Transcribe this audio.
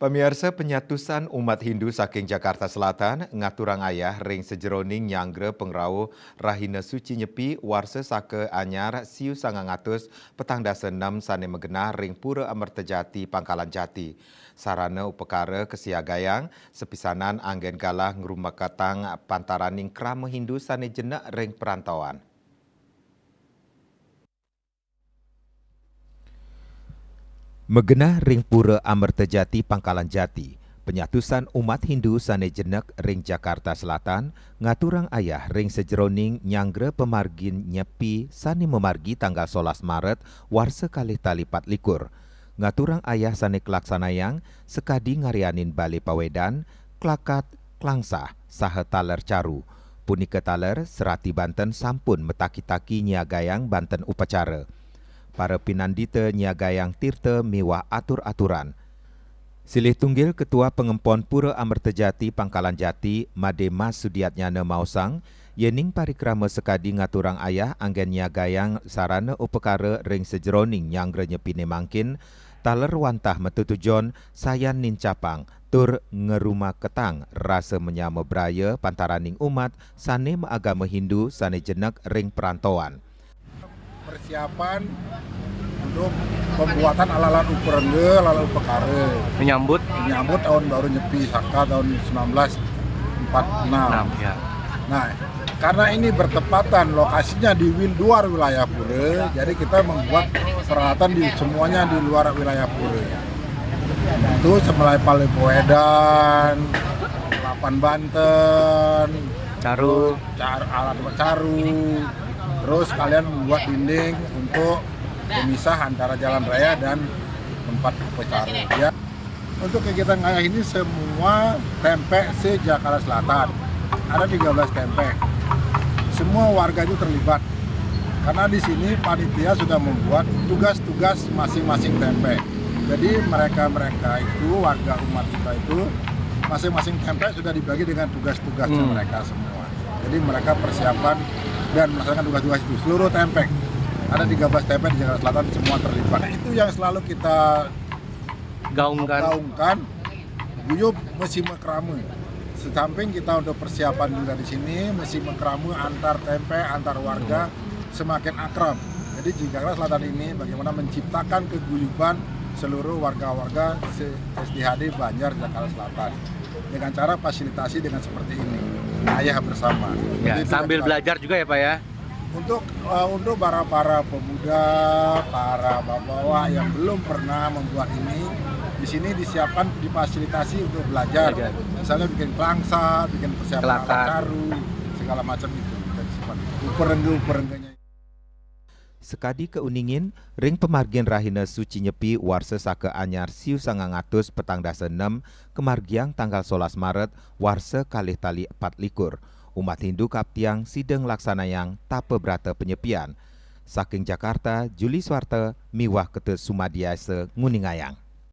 Pemirsa penyatusan umat Hindu saking Jakarta Selatan ngaturang ayah ring sejeroning nyanggra pengrau rahina suci nyepi warsa saka anyar siu sangangatus petang dasa 6 sane megenah ring pura Amertajati Pangkalan Jati. Sarana upekara kesiagayang sepisanan anggen galah ngrumakatang pantaraning krama Hindu sane jenak ring perantauan. Megenah ring pura Amertajati Pangkalan Jati, penyatusan umat Hindu sane jenek ring Jakarta Selatan, ngaturang ayah ring sejeroning nyanggra pemargin nyepi sane memargi tanggal 11 Maret warsa kalih tali 24. Ngaturang ayah sane kelaksanayang sekadi ngarianin bale pawedan, klakat, klangsah, saha taler caru. Punika taler serati Banten sampun metaki-taki nyiagayang Banten upacara. Para pinandita nyiagayang tirta mewah atur-aturan. Silih tunggil Ketua Pengempon Pura Amertajati Pangkalan Jati, Made Mas Sudiatnyana Mausang, yening parikrama sekadi ngaturang ayah anggen nyiagayang sarana upekara ring sejeroning nyanggra nyepine mangkin, taler wantah metutujon sayan nincapang, tur ngerumah ketang rasa menyama beraya pantaraning umat sane agama Hindu sane jenek ring perantauan. Persiapan untuk pembuatan alat-alat uperengge, alat-alat upekare menyambut tahun baru Nyepi Saka tahun 1946. Ya. Nah, karena ini bertepatan lokasinya di luar wilayah Pura, jadi kita membuat peralatan semuanya di luar wilayah Pura. Itu semulai Pale Poedan, Lapan Banten, Caru, alat caru. Terus kalian membuat dinding untuk pemisah antara jalan raya dan tempat upacara. Ya. Untuk kegiatan ayah ini semua tempe se-Jakarta Selatan. Ada 13 tempe. Semua warga itu terlibat. Karena di sini panitia sudah membuat tugas-tugas masing-masing tempe. Jadi mereka itu, warga umat kita itu, masing-masing tempe sudah dibagi dengan tugas-tugasnya mereka semua. Jadi mereka persiapan dan melaksanakan tugas-tugas itu. Seluruh tempe, ada 13 tempe di Jakarta Selatan, semua terlibat. Itu yang selalu kita gaungkan, guyup mesi mekrame. Sesamping kita untuk persiapan juga di sini, mesi mekrame antar tempe, antar warga semakin akrab. Jadi di Jakarta Selatan ini bagaimana menciptakan keguyuban seluruh warga-warga SDHD Banjar Jakarta Selatan dengan cara fasilitasi dengan seperti ini, ayah bersama. Ya, sambil belajar juga ya Pak ya. Untuk para pemuda, para bapak-bapak yang belum pernah membuat ini, di sini disiapkan difasilitasi untuk belajar. Misalnya bikin klangsa, bikin persiapan alat caru, segala macam itu. Uperengge-uperenggenya. Sekadi keuningin, ring pemargian rahina suci nyepi warsa saka anyar siu sangangatus petang dasa 6 kemargiang tanggal 11 Maret warsa kalih tali 24. Umat Hindu kaptiang sideng laksanayang tape berata penyepian. Saking Jakarta, Juli Swarte, miwah kete Sumadiasa Nguningayang.